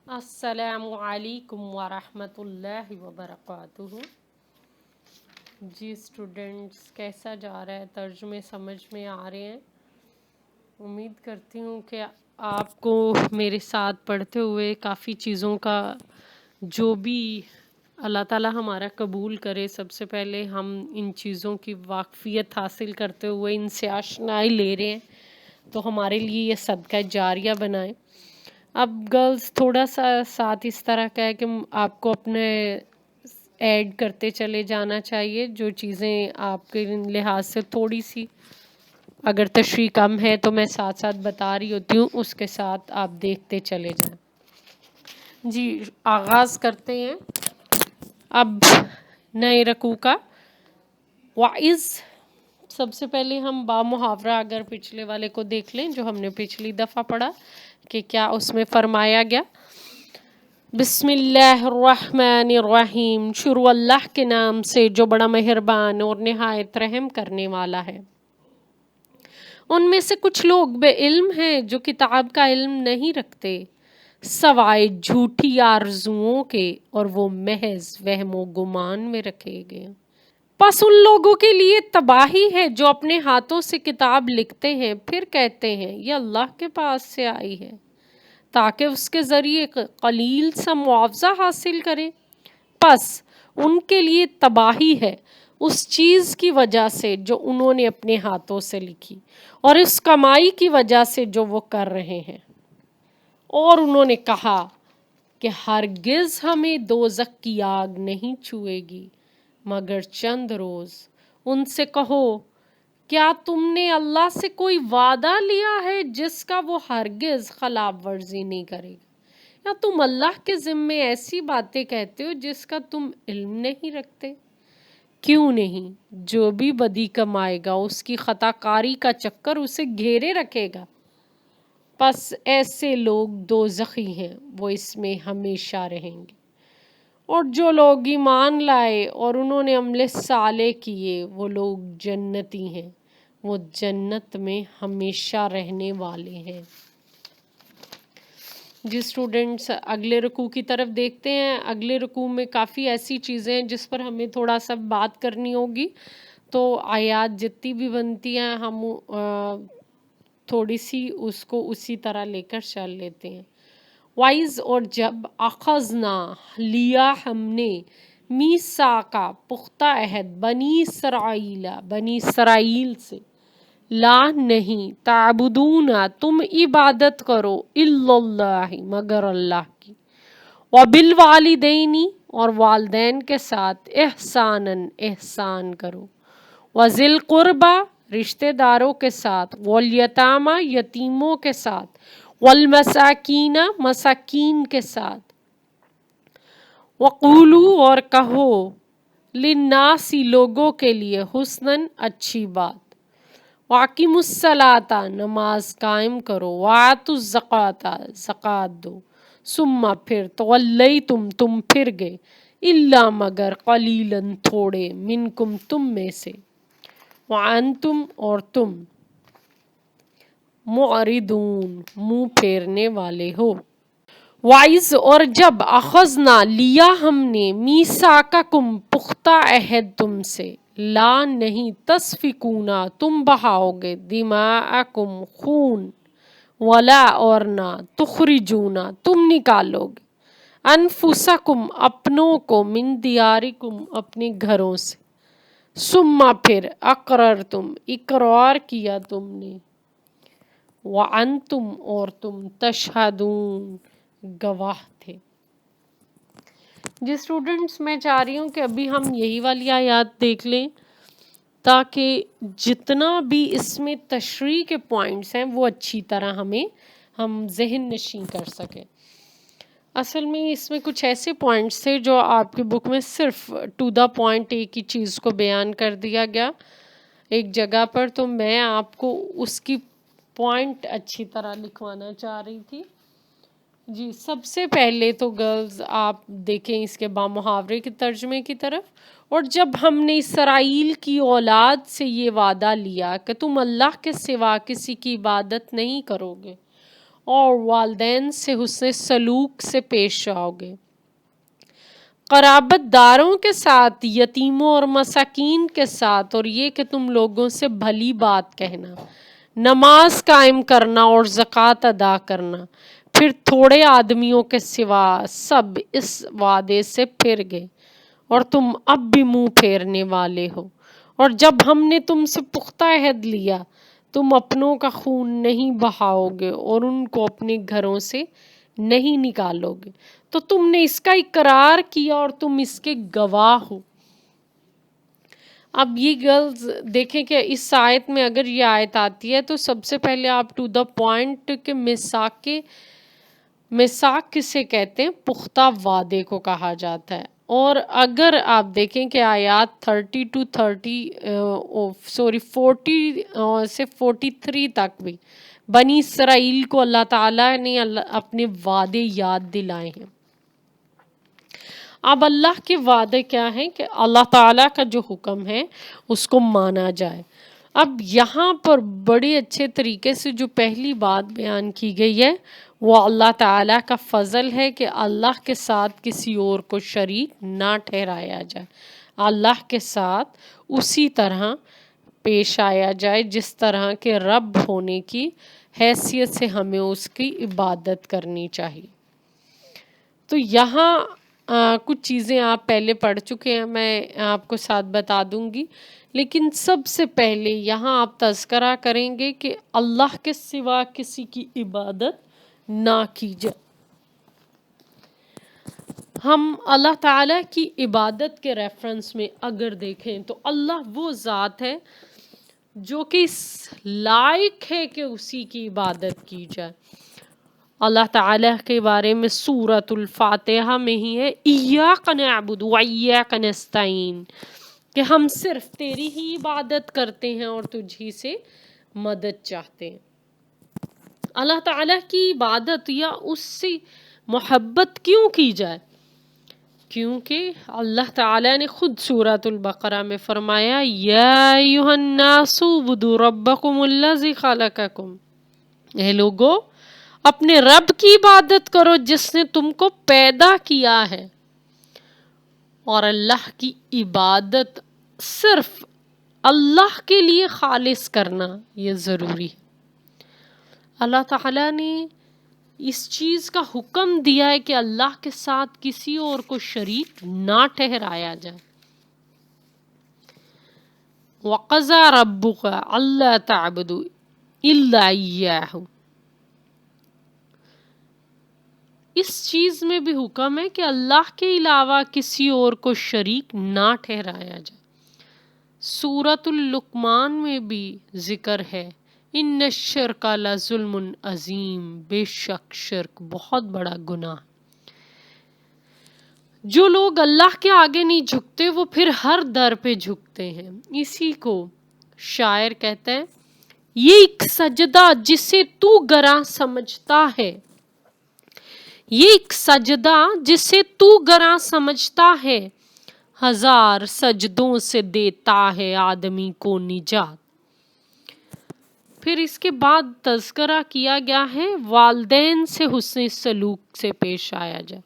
السلام علیکم ورحمۃ اللہ وبرکاتہ۔ جی اسٹوڈنٹس، کیسا جا رہا ہے؟ ترجمے سمجھ میں آ رہے ہیں؟ امید کرتی ہوں کہ آپ کو میرے ساتھ پڑھتے ہوئے کافی چیزوں کا جو بھی اللہ تعالیٰ ہمارا قبول کرے، سب سے پہلے ہم ان چیزوں کی واقفیت حاصل کرتے ہوئے ان سے آشنائی لے رہے ہیں تو ہمارے لیے یہ صدقہ جاریہ بنائے۔ اب گرلز تھوڑا سا ساتھ اس طرح کا ہے کہ آپ کو اپنے ایڈ کرتے چلے جانا چاہیے، جو چیزیں آپ کے لحاظ سے تھوڑی سی اگر تشریح کم ہے تو میں ساتھ ساتھ بتا رہی ہوتی ہوں، اس کے ساتھ آپ دیکھتے چلے جائیں۔ جی آغاز کرتے ہیں اب نئے رکوع کا۔ وَإِذْ، سب سے پہلے ہم با محاورہ اگر پچھلے والے کو دیکھ لیں جو ہم نے پچھلی دفعہ پڑھا کہ کیا اس میں فرمایا گیا۔ بسم اللہ الرحمن الرحیم، شروع اللہ کے نام سے جو بڑا مہربان اور نہایت رحم کرنے والا ہے۔ ان میں سے کچھ لوگ بے علم ہیں جو کتاب کا علم نہیں رکھتے سوائے جھوٹی آرزوؤں کے، اور وہ محض وہم و گمان میں رکھے گئے۔ پس ان لوگوں کے لیے تباہی ہے جو اپنے ہاتھوں سے کتاب لکھتے ہیں پھر کہتے ہیں یہ اللہ کے پاس سے آئی ہے، تاکہ اس کے ذریعے قلیل سا معاوضہ حاصل کریں۔ پس ان کے لیے تباہی ہے اس چیز کی وجہ سے جو انہوں نے اپنے ہاتھوں سے لکھی، اور اس کمائی کی وجہ سے جو وہ کر رہے ہیں۔ اور انہوں نے کہا کہ ہرگز ہمیں دوزخ کی آگ نہیں چھوئے گی مگر چند روز۔ ان سے کہو کیا تم نے اللہ سے کوئی وعدہ لیا ہے جس کا وہ ہرگز خلاف ورزی نہیں کرے گا، یا تم اللہ کے ذمے ایسی باتیں کہتے ہو جس کا تم علم نہیں رکھتے؟ کیوں نہیں، جو بھی بدی کمائے گا اس کی خطا کاری کا چکر اسے گھیرے رکھے گا۔ پس ایسے لوگ دوزخی ہیں، وہ اس میں ہمیشہ رہیں گے۔ اور جو لوگ ایمان لائے اور انہوں نے عمل صالح کیے وہ لوگ جنتی ہیں، وہ جنت میں ہمیشہ رہنے والے ہیں۔ جی اسٹوڈنٹس، اگلے رکوع کی طرف دیکھتے ہیں۔ اگلے رکوع میں کافی ایسی چیزیں ہیں جس پر ہمیں تھوڑا سا بات کرنی ہوگی، تو آیات جتنی بھی بنتی ہیں ہم تھوڑی سی اس کو اسی طرح لے کر چل لیتے ہیں۔ وائز، اور جب اخذنا لیا ہم نے میثاقا پختہ عہد بنی اسرائیل سے، لا نہیں تعبدون تم عبادت کرو الا اللہ مگر اللہ کی، وبالوالدین اور والدین کے ساتھ احساناً احسان کرو، وذی القربی رشتہ داروں کے ساتھ، والیتامی یتیموں کے ساتھ، والمساکین مساکین کے ساتھ، وقولوا اور کہو، للناس لوگوں کے لیے، حسناً اچھی بات، واقیموا الصلاۃ نماز قائم کرو، وآتوا الزکوٰۃ زکوٰۃ دو، ثم پھر تولیتم تم پھر گئے، الا مگر قلیلاً تھوڑے، منکم تم میں سے، وانتم اور تم معرضون منہ پھیرنے والے ہو۔ وائز، اور جب اخذنا لیا ہم نے میثاقکم پختہ عہد تم سے، لا نہیں تسفکون تم بہاؤ گے، دماءکم خون، ولا اور نہ تخرجون تم نکالو گے، انفسکم اپنوں کو، من دیارکم اپنے گھروں سے، ثم پھر اقررتم اقرار کیا تم نے، وانتم اور تم تشہدون گواہ تھے۔ جی اسٹوڈنٹس، میں چاہ رہی ہوں کہ ابھی ہم یہی والی آیات دیکھ لیں تاکہ جتنا بھی اس میں تشریح کے پوائنٹس ہیں وہ اچھی طرح ہم ذہن نشین کر سکیں۔ اصل میں اس میں کچھ ایسے پوائنٹس تھے جو آپ کے بک میں صرف ٹو دا پوائنٹ ایک ہی چیز کو بیان کر دیا گیا ایک جگہ پر، تو میں آپ کو اس کی پوائنٹ اچھی طرح لکھوانا چاہ رہی تھی۔ جی سب سے پہلے تو گرلز آپ دیکھیں اس کے با محاورے کے ترجمے کی طرف۔ اور جب ہم نے اسرائیل کی اولاد سے یہ وعدہ لیا کہ تم اللہ کے سوا کسی کی عبادت نہیں کرو گے اور والدین سے حسن سلوک سے پیش آؤ گے، قرابت داروں کے ساتھ، یتیموں اور مساکین کے ساتھ، اور یہ کہ تم لوگوں سے بھلی بات کہنا، نماز قائم کرنا اور زکوٰۃ ادا کرنا۔ پھر تھوڑے آدمیوں کے سوا سب اس وعدے سے پھر گئے اور تم اب بھی منہ پھیرنے والے ہو۔ اور جب ہم نے تم سے پختہ عہد لیا، تم اپنوں کا خون نہیں بہاؤ گے اور ان کو اپنے گھروں سے نہیں نکالو گے، تو تم نے اس کا اقرار کیا اور تم اس کے گواہ ہو۔ اب یہ گرلز دیکھیں کہ اس آیت میں اگر یہ آیت آتی ہے تو سب سے پہلے آپ ٹو دا پوائنٹ کہ میثاق کسے کہتے ہیں؟ پختہ وعدے کو کہا جاتا ہے۔ اور اگر آپ دیکھیں کہ آیات 40 سے 43 تک بھی بنی اسرائیل کو اللہ تعالیٰ نے اپنے وعدے یاد دلائے ہیں۔ اب اللہ کے وعدے کیا ہیں کہ اللہ تعالیٰ کا جو حکم ہے اس کو مانا جائے۔ اب یہاں پر بڑے اچھے طریقے سے جو پہلی بات بیان کی گئی ہے وہ اللہ تعالیٰ کا فضل ہے کہ اللہ کے ساتھ کسی اور کو شریک نہ ٹھہرایا جائے، اللہ کے ساتھ اسی طرح پیش آیا جائے جس طرح کے رب ہونے کی حیثیت سے ہمیں اس کی عبادت کرنی چاہیے۔ تو یہاں کچھ چیزیں آپ پہلے پڑھ چکے ہیں، میں آپ کو ساتھ بتا دوں گی، لیکن سب سے پہلے یہاں آپ تذکرہ کریں گے کہ اللہ کے سوا کسی کی عبادت نہ کی جائے۔ ہم اللہ تعالیٰ کی عبادت کے ریفرنس میں اگر دیکھیں تو اللہ وہ ذات ہے جو کہ اس لائق ہے کہ اسی کی عبادت کی جائے۔ اللہ تعالیٰ کے بارے میں سورۃ الفاتحہ میں ہی ہے ایاک نعبد و ایاک نستعین، کہ ہم صرف تیری ہی عبادت کرتے ہیں اور تجھ ہی سے مدد چاہتے ہیں۔ اللہ تعالیٰ کی عبادت یا اس سے محبت کیوں کی جائے؟ کیونکہ اللہ تعالیٰ نے خود سورۃ البقرہ میں فرمایا یا ایھا الناس اعبدوا ربکم الذی خلقکم، اے لوگو اپنے رب کی عبادت کرو جس نے تم کو پیدا کیا ہے۔ اور اللہ کی عبادت صرف اللہ کے لیے خالص کرنا یہ ضروری ہے۔ اللہ تعالیٰ نے اس چیز کا حکم دیا ہے کہ اللہ کے ساتھ کسی اور کو شریک نہ ٹھہرایا جائے۔ وَقَضَىٰ رَبُّكَ أَلَّا تَعْبُدُوا إِلَّا إِيَّاهُ، اس چیز میں بھی حکم ہے کہ اللہ کے علاوہ کسی اور کو شریک نہ ٹھہرایا جائے۔ سورۃ اللقمان میں بھی ذکر ہے ان الشرک لظلم عظیم، بے شک شرک بہت بڑا گناہ۔ جو لوگ اللہ کے آگے نہیں جھکتے وہ پھر ہر در پہ جھکتے ہیں۔ اسی کو شاعر کہتا ہے یہ ایک سجدہ جسے تو گراں سمجھتا ہے، یہ ایک سجدہ جسے تو گراں سمجھتا ہے، ہزار سجدوں سے دیتا ہے آدمی کو نجات۔ پھر اس کے بعد تذکرہ کیا گیا ہے والدین سے حسن سلوک سے پیش آیا جائے۔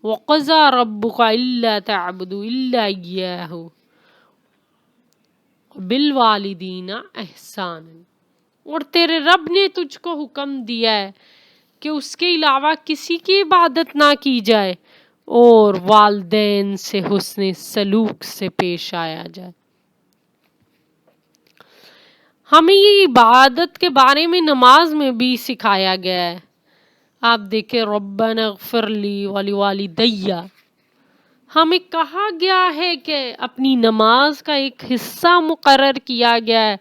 وَقَضَىٰ رَبُّكَ أَلَّا تَعْبُدُوا إِلَّا إِيَّاهُ وَبِالْوَالِدَيْنِ إِحْسَانًا، اور تیرے رب نے تجھ کو حکم دیا ہے کہ اس کے علاوہ کسی کی عبادت نہ کی جائے اور والدین سے حسن سلوک سے پیش آیا جائے۔ ہمیں یہ عبادت کے بارے میں نماز میں بھی سکھایا گیا ہے۔ آپ دیکھیں ربنا اغفر لی ولوالدی، ہمیں کہا گیا ہے کہ اپنی نماز کا ایک حصہ مقرر کیا گیا ہے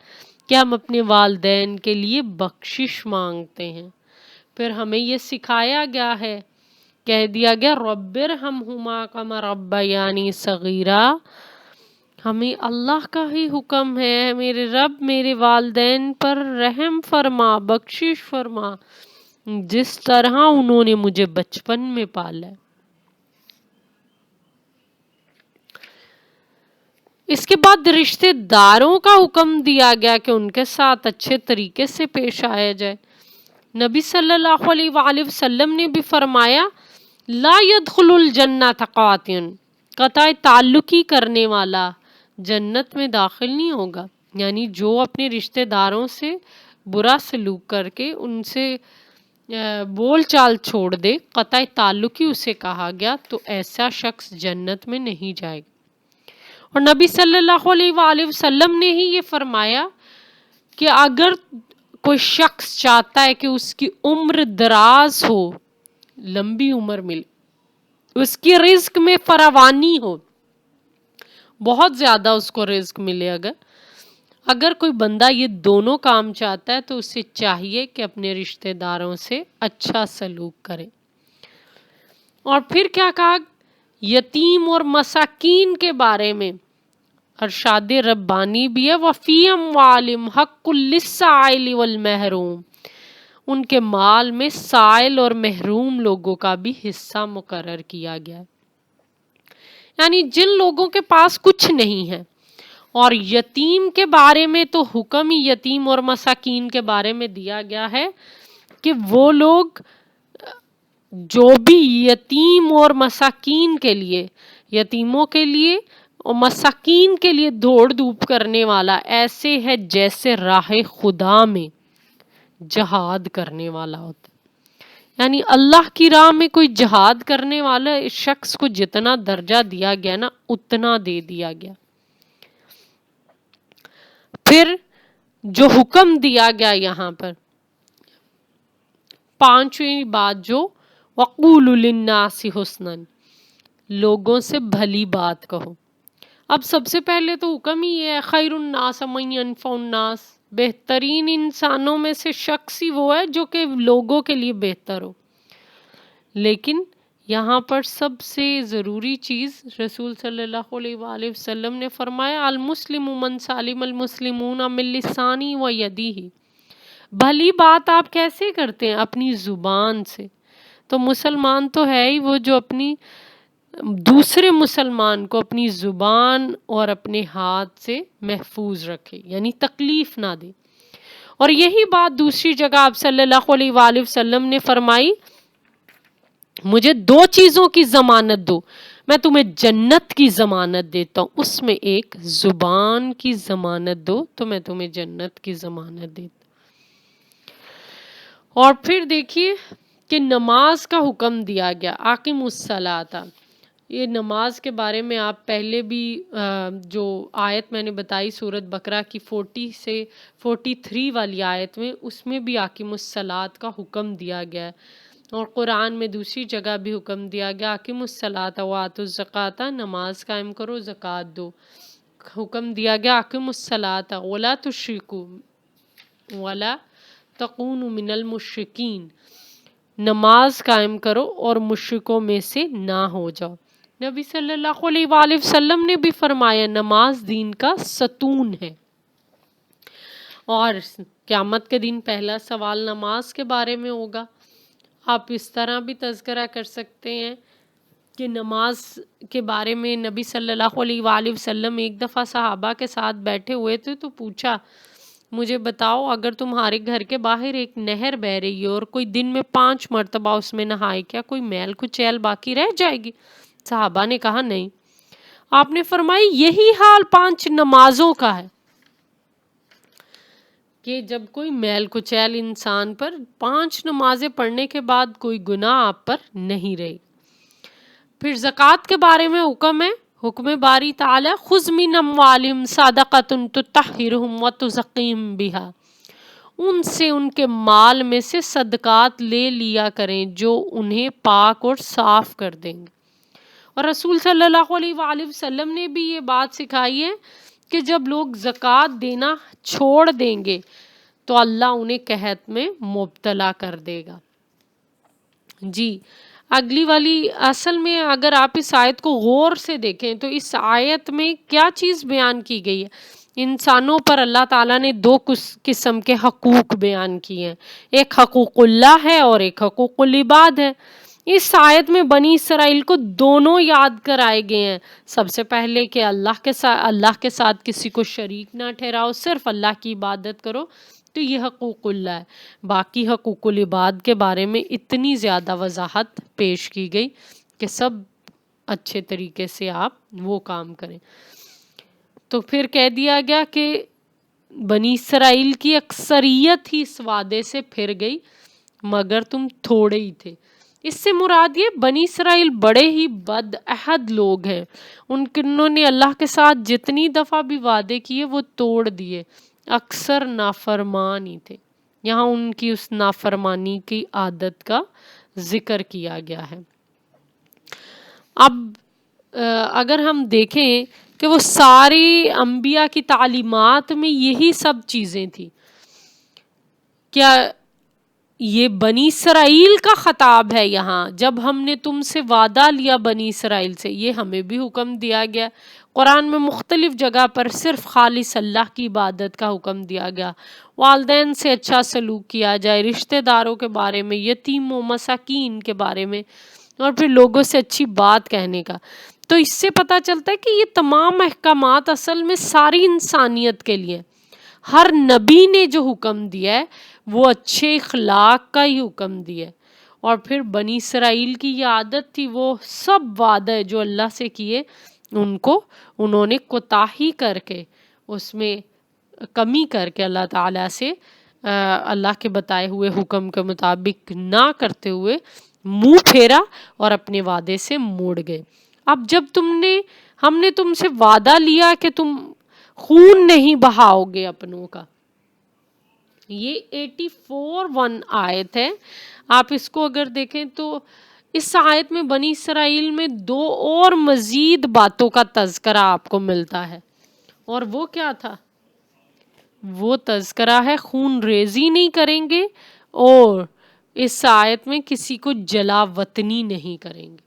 کہ ہم اپنے والدین کے لیے بخشش مانگتے ہیں۔ پھر ہمیں یہ سکھایا گیا ہے، کہہ دیا گیا رب ارحمہما کما ربیانی صغیرا، ہمیں اللہ کا ہی حکم ہے میرے رب میرے والدین پر رحم فرما، بخشش فرما جس طرح انہوں نے مجھے بچپن میں پالا ہے۔ اس کے بعد رشتہ داروں کا حکم دیا گیا کہ ان کے ساتھ اچھے طریقے سے پیش آیا جائے۔ نبی صلی اللہ علیہ وآلہ وسلم نے بھی فرمایا لا يدخل الجنت قاطع، قطع تعلقی کرنے والا جنت میں داخل نہیں ہوگا، یعنی جو اپنے رشتہ داروں سے برا سلوک کر کے ان سے بول چال چھوڑ دے، قطع تعلقی اسے کہا گیا، تو ایسا شخص جنت میں نہیں جائے گا۔ اور نبی صلی اللہ علیہ وآلہ وسلم نے ہی یہ فرمایا کہ اگر کوئی شخص چاہتا ہے کہ اس کی عمر دراز ہو، لمبی عمر ملے، اس کی رزق میں فراوانی ہو، بہت زیادہ اس کو رزق ملے، اگر کوئی بندہ یہ دونوں کام چاہتا ہے تو اسے چاہیے کہ اپنے رشتہ داروں سے اچھا سلوک کرے۔ اور پھر کیا کہا؟ یتیم اور مساکین کے بارے میں ارشاد ربانی بھی ہے، وَفِي أَمْوَالِهِمْ حَقٌّ لِلسَّائِلِ وَالْمَحْرُومِ، ان کے مال میں سائل اور محروم لوگوں کا بھی حصہ مقرر کیا گیا ہے، یعنی جن لوگوں کے پاس کچھ نہیں ہے۔ اور یتیم کے بارے میں تو حکم ہی یتیم اور مساکین کے بارے میں دیا گیا ہے کہ وہ لوگ جو بھی یتیم اور مساکین کے لیے، یتیموں کے لیے اور مساکین کے لیے دوڑ دھوپ کرنے والا ایسے ہے جیسے راہ خدا میں جہاد کرنے والا ہوتا ہے، یعنی اللہ کی راہ میں کوئی جہاد کرنے والا اس شخص کو جتنا درجہ دیا گیا نا اتنا دے دیا گیا۔ پھر جو حکم دیا گیا یہاں پر پانچویں بات، جو وَقُولُوا لِلنَّاسِ حُسْنًا، لوگوں سے بھلی بات کہو۔ اب سب سے پہلے تو حکم ہی ہے خیر الناس من ينفع الناس، بہترین انسانوں میں سے شخص ہی وہ ہے جو کہ لوگوں کے لیے بہتر ہو۔ لیکن یہاں پر سب سے ضروری چیز رسول صلی اللہ علیہ وآلہ وسلم نے فرمایا المسلم من سالم المسلمون من لسانہ و یدہ، بھلی بات آپ کیسے کرتے ہیں؟ اپنی زبان سے۔ تو مسلمان تو ہے ہی وہ جو اپنی دوسرے مسلمان کو اپنی زبان اور اپنے ہاتھ سے محفوظ رکھے، یعنی تکلیف نہ دے۔ اور یہی بات دوسری جگہ آپ صلی اللہ علیہ وآلہ وسلم نے فرمائی مجھے دو چیزوں کی ضمانت دو، میں تمہیں جنت کی ضمانت دیتا ہوں، اس میں ایک زبان کی ضمانت دو تو میں تمہیں جنت کی ضمانت دیتا ہوں۔ اور پھر دیکھیے کہ نماز کا حکم دیا گیا، اقیموا الصلاۃ۔ یہ نماز کے بارے میں آپ پہلے بھی جو آیت میں نے بتائی سورۃ بقرہ کی 40 سے 43 والی آیت میں، اس میں بھی اقیموا الصلاۃ کا حکم دیا گیا ہے، اور قرآن میں دوسری جگہ بھی حکم دیا گیا اقیموا الصلاۃ وآتوا الزکوٰۃ، نماز قائم کرو زکوٰۃ دو۔ حکم دیا گیا اقیموا الصلاۃ ولا تشرکوا ولا تکونوا من المشرکین، نماز قائم کرو اور مشرکوں میں سے نہ ہو جاؤ۔ نبی صلی اللہ علیہ وآلہ وسلم نے بھی فرمایا نماز دین کا ستون ہے۔ اور قیامت کے دن پہلا سوال نماز کے بارے میں ہوگا۔ آپ اس طرح بھی تذکرہ کر سکتے ہیں کہ نماز کے بارے میں نبی صلی اللہ علیہ وآلہ وسلم ایک دفعہ صحابہ کے ساتھ بیٹھے ہوئے تھے تو پوچھا مجھے بتاؤ اگر تمہارے گھر کے باہر ایک نہر بہہ رہی ہے اور کوئی دن میں 5 مرتبہ اس میں نہائے، کیا کوئی میل کچیل باقی رہ جائے گی؟ صحابہ نے کہا نہیں۔ آپ نے فرمائی یہی حال 5 نمازوں کا ہے، کہ جب کوئی میل کچیل انسان پر 5 نمازیں پڑھنے کے بعد کوئی گناہ آپ پر نہیں رہے۔ پھر زکوٰۃ کے بارے میں حکم ہے، حکم باری تعالی خذ من اموالہم صدقۃ تطہرہم وتزکیہم بہا، ان سے ان کے مال میں سے صدقات لے لیا کریں جو انہیں پاک اور صاف کر دیں گے۔ اور رسول صلی اللہ علیہ وآلہ وسلم نے بھی یہ بات سکھائی ہے کہ جب لوگ زکوٰۃ دینا چھوڑ دیں گے تو اللہ انہیں قحط میں مبتلا کر دے گا۔ جی اگلی والی اصل میں اگر آپ اس آیت کو غور سے دیکھیں تو اس آیت میں کیا چیز بیان کی گئی ہے؟ انسانوں پر اللہ تعالیٰ نے 2 قسم کے حقوق بیان کیے ہیں، ایک حقوق اللہ ہے اور ایک حقوق العباد ہے۔ اس آیت میں بنی اسرائیل کو دونوں یاد کرائے گئے ہیں۔ سب سے پہلے کہ اللہ کے ساتھ کسی کو شریک نہ ٹھہراؤ، صرف اللہ کی عبادت کرو، تو یہ حقوق اللہ ہے۔ باقی حقوق العباد کے بارے میں اتنی زیادہ وضاحت پیش کی گئی کہ سب اچھے طریقے سے آپ وہ کام کریں۔ تو پھر کہہ دیا گیا کہ بنی اسرائیل کی اکثریت ہی اس وعدے سے پھر گئی مگر تم تھوڑے ہی تھے۔ اس سے مراد یہ بنی اسرائیل بڑے ہی بد عہد لوگ ہیں، انہوں نے اللہ کے ساتھ جتنی دفعہ بھی وعدے کیے وہ توڑ دیے، اکثر نافرمان ہی تھے۔ یہاں ان کی اس نافرمانی کی عادت کا ذکر کیا گیا ہے۔ اب اگر ہم دیکھیں کہ وہ ساری انبیاء کی تعلیمات میں یہی سب چیزیں تھیں، کیا یہ بنی اسرائیل کا خطاب ہے یہاں؟ جب ہم نے تم سے وعدہ لیا بنی اسرائیل سے، یہ ہمیں بھی حکم دیا گیا۔ قرآن میں مختلف جگہ پر صرف خالص اللہ کی عبادت کا حکم دیا گیا، والدین سے اچھا سلوک کیا جائے، رشتہ داروں کے بارے میں، یتیم و مساکین کے بارے میں، اور پھر لوگوں سے اچھی بات کہنے کا۔ تو اس سے پتہ چلتا ہے کہ یہ تمام احکامات اصل میں ساری انسانیت کے لیے، ہر نبی نے جو حکم دیا ہے وہ اچھے اخلاق کا ہی حکم دیا ہے۔ اور پھر بنی اسرائیل کی یہ عادت تھی، وہ سب وعدے جو اللہ سے کیے ان کو انہوں نے کوتاہی کر کے، اس میں کمی کر کے اللہ تعالیٰ سے اللہ کے بتائے ہوئے حکم کے مطابق نہ کرتے ہوئے منہ پھیرا اور اپنے وعدے سے موڑ گئے۔ اب جب ہم نے تم سے وعدہ لیا کہ تم خون نہیں بہاؤ گے اپنوں کا، یہ 84 آیت ہے۔ آپ اس کو اگر دیکھیں تو اس آیت میں بنی اسرائیل میں 2 اور مزید باتوں کا تذکرہ آپ کو ملتا ہے، اور وہ کیا تھا؟ وہ تذکرہ ہے خون ریزی نہیں کریں گے، اور اس آیت میں کسی کو جلا وطنی نہیں کریں گے۔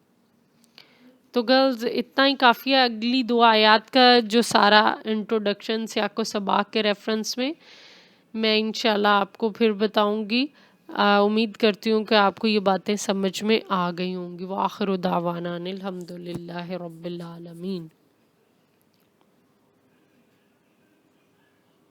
تو گرلز اتنا ہی کافی ہے۔ اگلی 2 آیات کا جو سارا انٹروڈکشن سیاق و سباق کے ریفرنس میں انشاءاللہ آپ کو پھر بتاؤں گی۔ امید کرتی ہوں کہ آپ کو یہ باتیں سمجھ میں آ گئی ہوں گی۔ وآخر دعوانا الحمدللہ رب العالمین۔